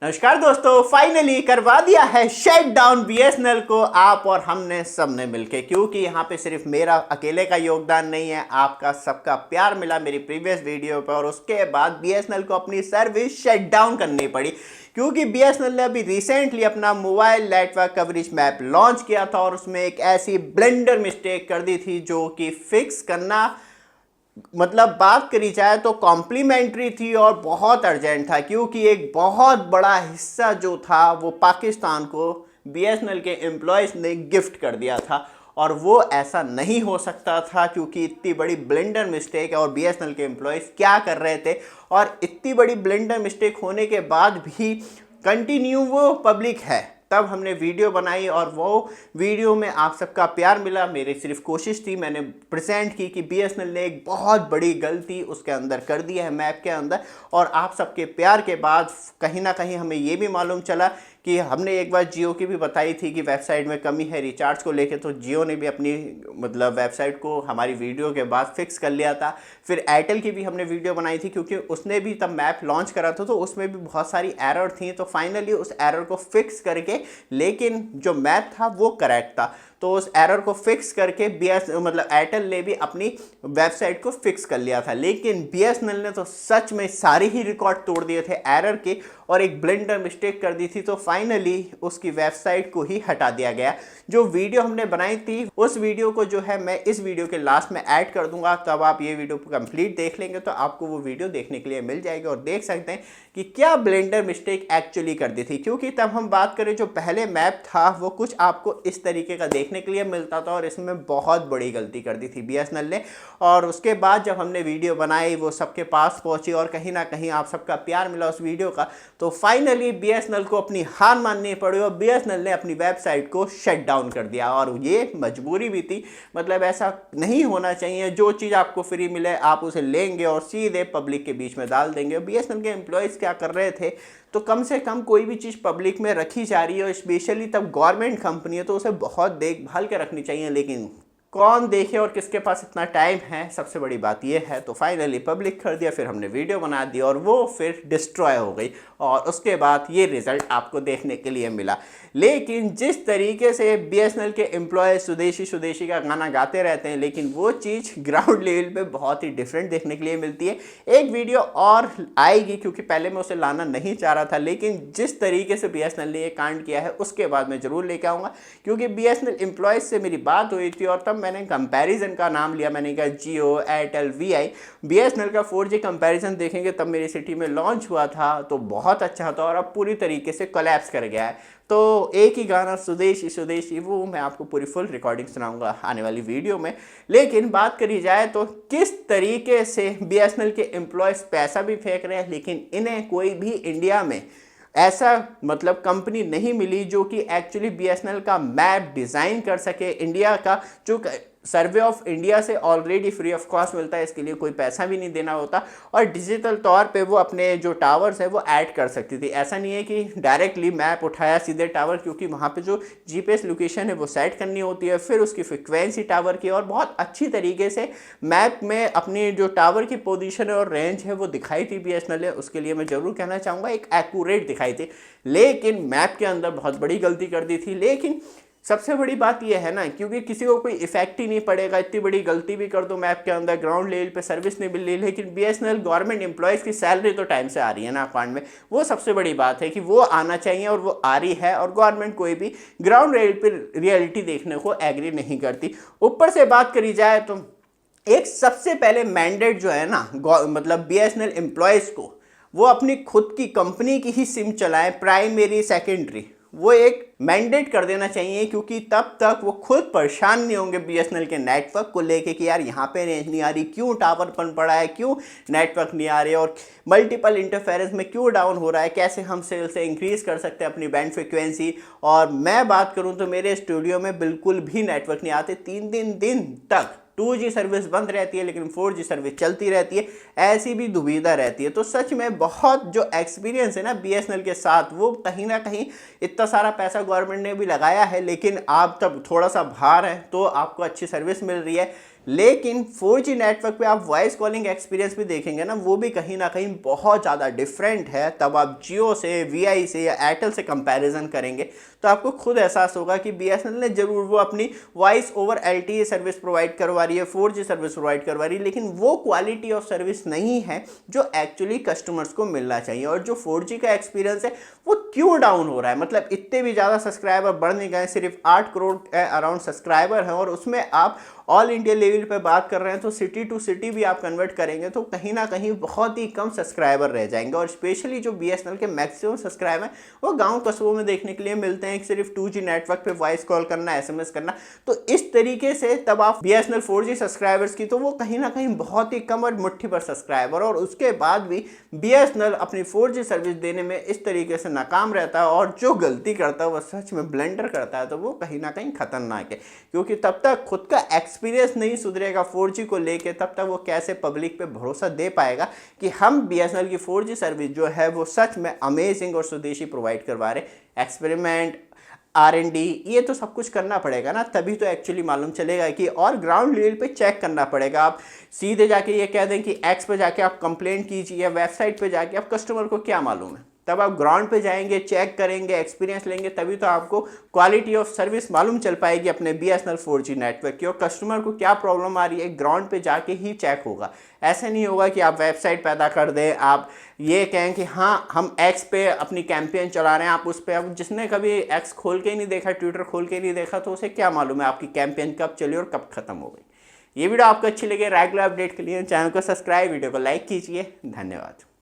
नमस्कार दोस्तों, फाइनली करवा दिया है शट डाउन बीएसएनएल को आप और हमने सबने मिलके। क्योंकि यहाँ पे सिर्फ मेरा अकेले का योगदान नहीं है, आपका सबका प्यार मिला मेरी प्रीवियस वीडियो पर और उसके बाद बीएसएनएल को अपनी सर्विस शट डाउन करनी पड़ी। क्योंकि बीएसएनएल ने अभी रिसेंटली अपना mobile network coverage map launch किया था और उसमें एक ऐसी ब्लेंडर मिस्टेक कर दी थी जो कि फिक्स करना मतलब बात करी जाए तो कॉम्प्लीमेंट्री थी और बहुत अर्जेंट था। क्योंकि एक बहुत बड़ा हिस्सा जो था वो पाकिस्तान को बीएसएनएल के एम्प्लॉयज़ ने गिफ्ट कर दिया था और वो ऐसा नहीं हो सकता था क्योंकि इतनी बड़ी ब्लेंडर मिस्टेक है। और बीएसएनएल के एम्प्लॉयज़ क्या कर रहे थे और इतनी बड़ी ब्लेंडर मिस्टेक होने के बाद भी कंटिन्यू वो पब्लिक है। तब हमने वीडियो बनाई और वो वीडियो में आप सबका प्यार मिला। मेरी सिर्फ कोशिश थी, मैंने प्रेजेंट की कि बीएसएनएल ने एक बहुत बड़ी गलती उसके अंदर कर दी है मैप के अंदर। और आप सबके प्यार के बाद कहीं ना कहीं हमें ये भी मालूम चला कि हमने एक बार जियो की भी बताई थी कि वेबसाइट में कमी है रिचार्ज को लेके, तो जियो ने भी अपनी मतलब वेबसाइट को हमारी वीडियो के बाद फिक्स कर लिया था। फिर एयरटेल की भी हमने वीडियो बनाई थी क्योंकि उसने भी तब मैप लॉन्च करा था तो उसमें भी बहुत सारी एरर थी। तो फाइनली उस एरर को फिक्स करके, लेकिन जो मैप था वो करेक्ट था, तो उस एरर को फिक्स करके मतलब एयरटेल ने भी अपनी वेबसाइट को फिक्स कर लिया था। लेकिन बीएसएनएल ने तो सच में सारे ही रिकॉर्ड तोड़ दिए थे एरर के और एक ब्लेंडर मिस्टेक कर दी थी। तो फाइनली उसकी वेबसाइट को ही हटा दिया गया। जो वीडियो हमने बनाई थी उस वीडियो को जो है मैं इस वीडियो के लास्ट में ऐड कर दूंगा, तब आप ये वीडियो कंप्लीट देख लेंगे तो आपको वो वीडियो देखने के लिए मिल जाएगी और देख सकते हैं कि क्या ब्लेंडर मिस्टेक एक्चुअली कर दी थी। क्योंकि तब हम बात करें जो पहले मैप था वो कुछ आपको इस तरीके का देखने के लिए मिलता था और इसमें बहुत बड़ी गलती कर दी थी बीएसएनएल ने। और उसके बाद जब हमने वीडियो बनाई वो सबके पास पहुंची और कहीं ना कहीं आप सबका प्यार मिला उस वीडियो का, तो फाइनली बीएसएनएल को अपनी हार माननी पड़ी और बीएसएनएल ने अपनी वेबसाइट को शट डाउन कर दिया। और ये मजबूरी भी थी, मतलब ऐसा नहीं होना चाहिए। जो चीज़ आपको फ्री मिले आप उसे लेंगे और सीधे पब्लिक के बीच में डाल देंगे। बीएसएनएल के एम्प्लॉयज़ क्या कर रहे थे, तो कम से कम कोई भी चीज़ पब्लिक में रखी जा रही है और स्पेशली तब गवर्नमेंट कंपनी है तो उसे बहुत देखभाल के रखनी चाहिए। लेकिन कौन देखे और किसके पास इतना टाइम है, सबसे बड़ी बात यह है। तो फाइनली पब्लिक कर दिया, फिर हमने वीडियो बना दी और वो फिर डिस्ट्रॉय हो गई और उसके बाद ये रिजल्ट आपको देखने के लिए मिला। लेकिन जिस तरीके से बीएसएनएल के एम्प्लॉय स्वदेशी स्वदेशी का गाना गाते रहते हैं, लेकिन वो चीज़ ग्राउंड लेवल पे बहुत ही डिफरेंट देखने के लिए मिलती है। एक वीडियो और आएगी क्योंकि पहले मैं उसे लाना नहीं चाह रहा था, लेकिन जिस तरीके से बीएसएनएल ने ये कांड किया है उसके बाद मैं ज़रूर लेके आऊँगा। क्योंकि बीएसएनएल एम्प्लॉयज़ से मेरी बात हुई थी और तब मैंने कंपैरिजन का नाम लिया। मैंने कहा जियो, एयरटेल, वीआई, बीएसएनएल का 4G कंपैरिजन देखेंगे तब मेरी सिटी में लॉन्च हुआ था तो बहुत अच्छा था और अब पूरी तरीके से कोलैप्स कर गया है। तो एक ही गाना स्वदेशी स्वदेशी वो मैं आपको पूरी फुल रिकॉर्डिंग सुनाऊंगा आने वाली वीडियो में। लेकिन बात करी जाए तो किस तरीके से बीएसएनएल के एम्प्लॉयज़ पैसा भी फेंक रहे हैं, लेकिन इन्हें कोई भी इंडिया में ऐसा मतलब कंपनी नहीं मिली जो कि एक्चुअली बीएसएनएल का मैप डिज़ाइन कर सके। इंडिया का जो सर्वे ऑफ इंडिया से ऑलरेडी फ्री ऑफ कॉस्ट मिलता है, इसके लिए कोई पैसा भी नहीं देना होता और डिजिटल तौर पे वो अपने जो टावर्स है वो ऐड कर सकती थी। ऐसा नहीं है कि डायरेक्टली मैप उठाया सीधे टावर, क्योंकि वहाँ पे जो जीपीएस लोकेशन है वो सेट करनी होती है, फिर उसकी फ्रिक्वेंसी टावर की, और बहुत अच्छी तरीके से मैप में अपनी जो टावर की पोजीशन और रेंज है वो दिखाई थी बीएसएनएल ने। उसके लिए मैं ज़रूर कहना चाहूँगा एक एक्यूरेट दिखाई थी। लेकिन मैप के अंदर बहुत बड़ी गलती कर दी थी। लेकिन सबसे बड़ी बात यह है ना, क्योंकि किसी को कोई इफेक्ट ही नहीं पड़ेगा, इतनी बड़ी गलती भी कर दो मैप के अंदर, ग्राउंड लेवल पे सर्विस नहीं मिल रही, लेकिन बीएसएनएल गवर्नमेंट एम्प्लॉयज़ की सैलरी तो टाइम से आ रही है ना अकाउंट में। वो सबसे बड़ी बात है कि वो आना चाहिए और वो आ रही है और गवर्नमेंट कोई भी ग्राउंड लेवल पर रियलिटी देखने को एग्री नहीं करती। ऊपर से बात करी जाए तो एक सबसे पहले मैंडेट जो है ना मतलब बीएसएनएल एम्प्लॉयज़ को, वो अपनी खुद की कंपनी की ही सिम चलाएं, प्राइमरी सेकेंडरी, वो एक मैंडेट कर देना चाहिए। क्योंकि तब तक वो खुद परेशान नहीं होंगे बीएसएनएल के नेटवर्क को लेके कि यार यहाँ पे रेंज नहीं आ रही, क्यों टावर बन पड़ा है, क्यों नेटवर्क नहीं आ रही और मल्टीपल इंटरफेरेंस में क्यों डाउन हो रहा है, कैसे हम सेल से इंक्रीज़ कर सकते हैं अपनी बैंड फ्रिक्वेंसी। और मैं बात करूँ तो मेरे स्टूडियो में बिल्कुल भी नेटवर्क नहीं आते, 3 दिन तक 2G सर्विस बंद रहती है लेकिन 4G सर्विस चलती रहती है, ऐसी भी दुविधा रहती है। तो सच में बहुत जो एक्सपीरियंस है ना बीएसएनएल के साथ, वो कहीं ना कहीं इतना सारा पैसा गवर्नमेंट ने भी लगाया है, लेकिन आप तब थोड़ा सा भार है तो आपको अच्छी सर्विस मिल रही है। लेकिन 4G नेटवर्क पे आप वॉइस कॉलिंग एक्सपीरियंस भी देखेंगे ना, वो भी कहीं ना कहीं बहुत ज़्यादा डिफरेंट है। तब आप जियो से, वी से या एयरटेल से कंपैरिजन करेंगे तो आपको खुद एहसास होगा कि BSNL ने जरूर वो अपनी voice over LTE service provide करवा रही है, 4G सर्विस प्रोवाइड करवा रही है, लेकिन वो क्वालिटी ऑफ सर्विस नहीं है जो एक्चुअली कस्टमर्स को मिलना चाहिए। और जो 4G का एक्सपीरियंस है वो क्यों डाउन हो रहा है, मतलब इतने भी ज़्यादा सब्सक्राइबर बढ़ नहीं गए, सिर्फ 8 करोड़ अराउंड सब्सक्राइबर हैं, और उसमें आप ऑल इंडिया लेवल पे बात कर रहे हैं तो सिटी टू सिटी भी आप कन्वर्ट करेंगे तो कहीं ना कहीं बहुत ही कम सब्सक्राइबर रह जाएंगे। और स्पेशली जो BSNL के मैक्सिमम सब्सक्राइबर हैं वो गांव कस्बों में देखने के लिए मिलते हैं, सिर्फ 2G नेटवर्क पे वॉइस कॉल करना, SMS करना। तो इस तरीके से तब आप BSNL 4G सब्सक्राइबर्स की तो वो कहीं ना कहीं बहुत ही कम और मुट्ठी पर सब्सक्राइबर, और उसके बाद भी BSNL अपनी 4G सर्विस देने में इस तरीके से नाकाम रहता है, और जो गलती करता है वो सच में ब्लेंडर करता है, तो वो कहीं ना कहीं खतरनाक है। क्योंकि तब तक खुद का एक्सपीरियंस नहीं सुधरेगा 4G को लेके, तब तक वो कैसे पब्लिक पे भरोसा दे पाएगा कि हम BSNL की 4G सर्विस जो है वो सच में अमेजिंग और स्वदेशी प्रोवाइड करवा रहे। एक्सपेरिमेंट, R&D ये तो सब कुछ करना पड़ेगा ना, तभी तो एक्चुअली मालूम चलेगा कि, और ग्राउंड लेवल पे चेक करना पड़ेगा। आप सीधे जाके ये कह दें कि X पे जाके आप कंप्लेंट कीजिए या वेबसाइट पे जाके, आप कस्टमर को क्या मालूम है। तब आप ग्राउंड पे जाएंगे, चेक करेंगे, एक्सपीरियंस लेंगे, तभी तो आपको क्वालिटी ऑफ सर्विस मालूम चल पाएगी अपने BSNL 4G नेटवर्क की। और कस्टमर को क्या प्रॉब्लम आ रही है ग्राउंड पे जाके ही चेक होगा। ऐसे नहीं होगा कि आप वेबसाइट पैदा कर दें, आप ये कहें कि हाँ हम X पे अपनी कैंपेन चला रहे हैं, आप उस पर, अब जिसने कभी X खोल के ही नहीं देखा, ट्विटर खोल के नहीं देखा, तो उसे क्या मालूम है आपकी कैंपेन कब चली और कब खत्म हो गई। ये वीडियो आपको अच्छी लगे, रेगुलर अपडेट के लिए चैनल को सब्सक्राइब, वीडियो को लाइक कीजिए। धन्यवाद।